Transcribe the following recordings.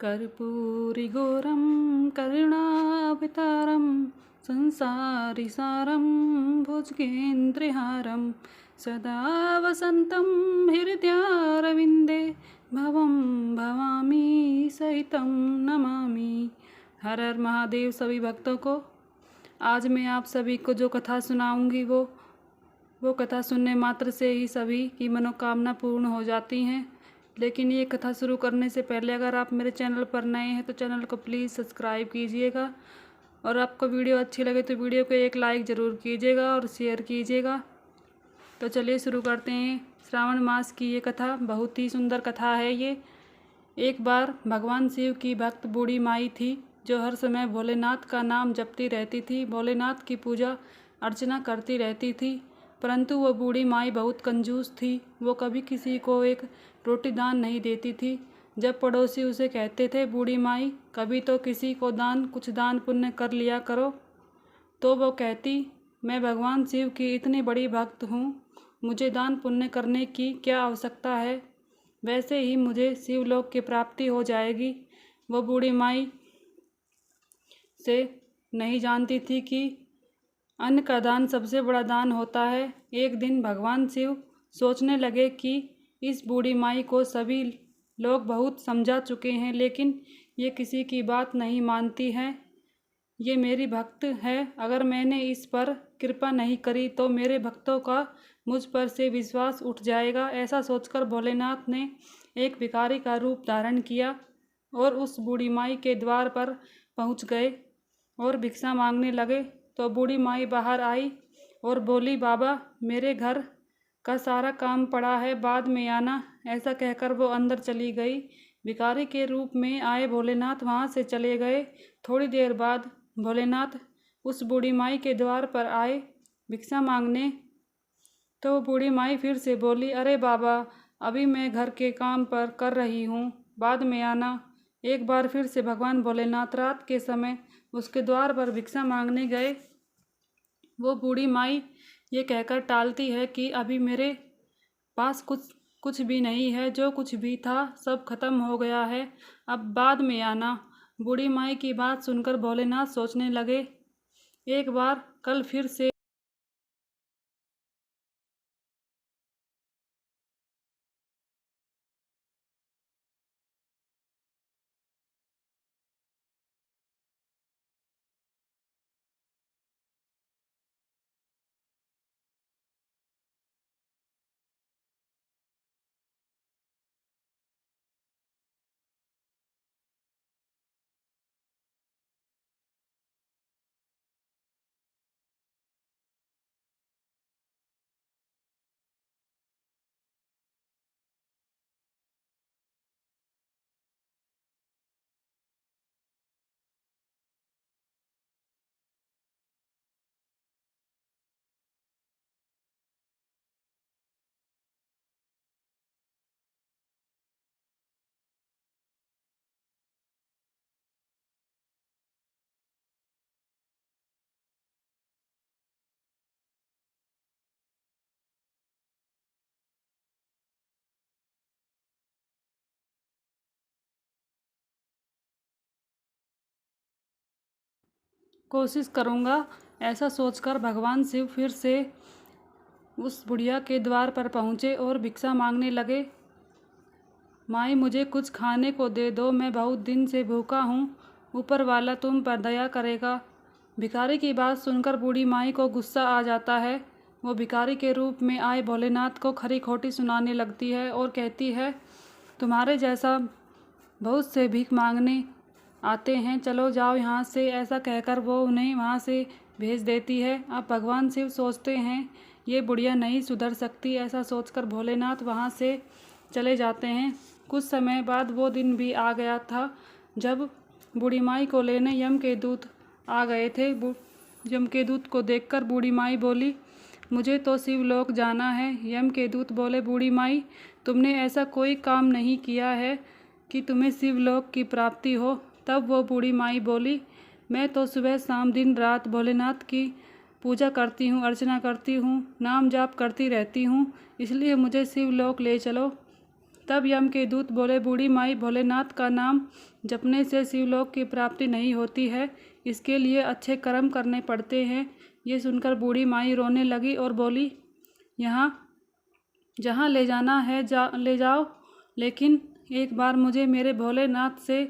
कर्पूरिघोरं करुणावतारं संसारिसारं भुजगेन्द्रहारं सदा वसन्तं हृदयारविन्दे भवं भवामी सहितं नमामि। हर हर महादेव। सभी भक्तों को आज मैं आप सभी को जो कथा सुनाऊंगी वो कथा सुनने मात्र से ही सभी की मनोकामना पूर्ण हो जाती हैं। लेकिन ये कथा शुरू करने से पहले अगर आप मेरे चैनल पर नए हैं तो चैनल को प्लीज़ सब्सक्राइब कीजिएगा, और आपको वीडियो अच्छी लगे तो वीडियो को एक लाइक ज़रूर कीजिएगा और शेयर कीजिएगा। तो चलिए शुरू करते हैं। श्रावण मास की ये कथा बहुत ही सुंदर कथा है। ये एक बार भगवान शिव की भक्त बूढ़ी माई थी जो हर समय भोलेनाथ का नाम जपती रहती थी, भोलेनाथ की पूजा अर्चना करती रहती थी। परंतु वो बूढ़ी माई बहुत कंजूस थी। वो कभी किसी को एक रोटी दान नहीं देती थी। जब पड़ोसी उसे कहते थे, बूढ़ी माई कभी तो किसी को कुछ दान पुण्य कर लिया करो, तो वो कहती, मैं भगवान शिव की इतनी बड़ी भक्त हूँ, मुझे दान पुण्य करने की क्या आवश्यकता है, वैसे ही मुझे शिवलोक की प्राप्ति हो जाएगी। वो बूढ़ी माई से नहीं जानती थी कि अन्न का दान सबसे बड़ा दान होता है। एक दिन भगवान शिव सोचने लगे कि इस बूढ़ी माई को सभी लोग बहुत समझा चुके हैं, लेकिन ये किसी की बात नहीं मानती है। ये मेरी भक्त है, अगर मैंने इस पर कृपा नहीं करी तो मेरे भक्तों का मुझ पर से विश्वास उठ जाएगा। ऐसा सोचकर भोलेनाथ ने एक भिखारी का रूप धारण किया और उस बूढ़ी माई के द्वार पर पहुंच गए और भिक्षा मांगने लगे। तो बूढ़ी माई बाहर आई और बोली, बाबा मेरे घर का सारा काम पड़ा है, बाद में आना। ऐसा कहकर वो अंदर चली गई। भिखारी के रूप में आए भोलेनाथ वहाँ से चले गए। थोड़ी देर बाद भोलेनाथ उस बूढ़ी माई के द्वार पर आए भिक्षा मांगने। तो बूढ़ी माई फिर से बोली, अरे बाबा अभी मैं घर के काम पर कर रही हूँ, बाद में आना। एक बार फिर से भगवान भोलेनाथ रात के समय उसके द्वार पर भिक्षा मांगने गए। वो बूढ़ी माई ये कहकर टालती है कि अभी मेरे पास कुछ भी नहीं है, जो कुछ भी था सब खत्म हो गया है, अब बाद में आना। बूढ़ी माई की बात सुनकर भोलेनाथ सोचने लगे, एक बार कल फिर से कोशिश करूँगा। ऐसा सोचकर भगवान शिव फिर से उस बुढ़िया के द्वार पर पहुँचे और भिक्षा मांगने लगे। माई मुझे कुछ खाने को दे दो, मैं बहुत दिन से भूखा हूँ, ऊपर वाला तुम पर दया करेगा। भिखारी की बात सुनकर बूढ़ी माई को गुस्सा आ जाता है। वो भिखारी के रूप में आए भोलेनाथ को खरी खोटी सुनाने लगती है और कहती है, तुम्हारे जैसा बहुत से भीख मांगने आते हैं, चलो जाओ यहाँ से। ऐसा कहकर वो उन्हें वहाँ से भेज देती है। अब भगवान शिव सोचते हैं ये बुढ़िया नहीं सुधर सकती। ऐसा सोचकर भोलेनाथ वहाँ से चले जाते हैं। कुछ समय बाद वो दिन भी आ गया था जब बूढ़ी माई को लेने यम के दूत आ गए थे। यम के दूत को देखकर बूढ़ी माई बोली, मुझे तो शिवलोक जाना है। यम के दूत बोले, बूढ़ी माई तुमने ऐसा कोई काम नहीं किया है कि तुम्हें शिवलोक की प्राप्ति हो। तब वो बूढ़ी माई बोली, मैं तो सुबह शाम दिन रात भोलेनाथ की पूजा करती हूँ, अर्चना करती हूँ, नाम जाप करती रहती हूँ, इसलिए मुझे शिवलोक ले चलो। तब यम के दूत बोले, बूढ़ी माई, भोलेनाथ का नाम जपने से शिवलोक की प्राप्ति नहीं होती है, इसके लिए अच्छे कर्म करने पड़ते हैं। ये सुनकर बूढ़ी माई रोने लगी और बोली, यहाँ जहाँ ले जाना है ले जाओ, लेकिन एक बार मुझे मेरे भोलेनाथ से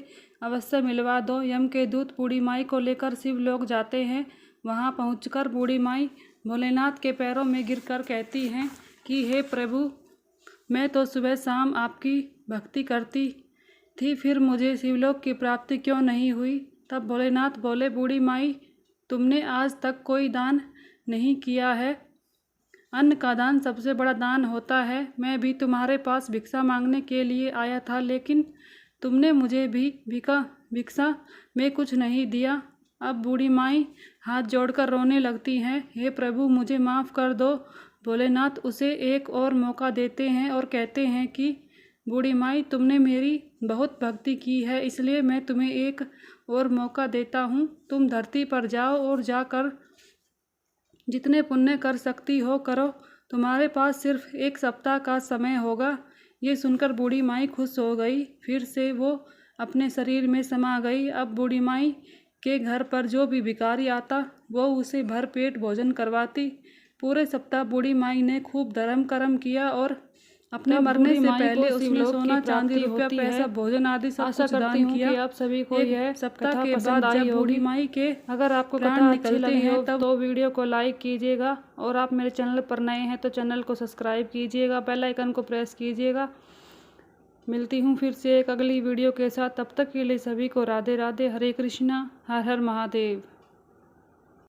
अवश्य मिलवा दो। यम के दूत बूढ़ी माई को लेकर शिवलोक जाते हैं। वहाँ पहुंचकर बूढ़ी माई भोलेनाथ के पैरों में गिरकर कहती हैं कि हे प्रभु, मैं तो सुबह शाम आपकी भक्ति करती थी, फिर मुझे शिवलोक की प्राप्ति क्यों नहीं हुई। तब भोलेनाथ बोले, बूढ़ी माई, तुमने आज तक कोई दान नहीं किया है। अन्न का दान सबसे बड़ा दान होता है। मैं भी तुम्हारे पास भिक्षा मांगने के लिए आया था, लेकिन तुमने मुझे भी भिक्षा में कुछ नहीं दिया। अब बूढ़ी माई हाथ जोड़कर रोने लगती हैं, हे प्रभु, मुझे माफ़ कर दो। भोलेनाथ उसे एक और मौका देते हैं और कहते हैं कि बूढ़ी माई, तुमने मेरी बहुत भक्ति की है, इसलिए मैं तुम्हें एक और मौका देता हूँ। तुम धरती पर जाओ और जाकर जितने पुण्य कर सकती हो करो। तुम्हारे पास सिर्फ 1 सप्ताह का समय होगा। ये सुनकर बूढ़ी माई खुश हो गई। फिर से वो अपने शरीर में समा गई। अब बूढ़ी माई के घर पर जो भी भिखारी आता वो उसे भर पेट भोजन करवाती। पूरे सप्ताह बूढ़ी माई ने खूब धर्म कर्म किया और अपने मरने से पहले उसने सोना, चांदी, रुपया, पैसा, भोजन आदि सब कुछ दान किया। आप सभी को यह सप्ताह के बाद जब बूढ़ी माई के अगर आपको कथा अच्छी लगी हो तो वीडियो को लाइक कीजिएगा, और आप मेरे चैनल पर नए हैं तो चैनल को सब्सक्राइब कीजिएगा, बेल आइकन को प्रेस कीजिएगा। मिलती हूँ फिर से एक अगली वीडियो के साथ। तब तक के लिए सभी को राधे राधे, हरे कृष्णा, हर हर महादेव।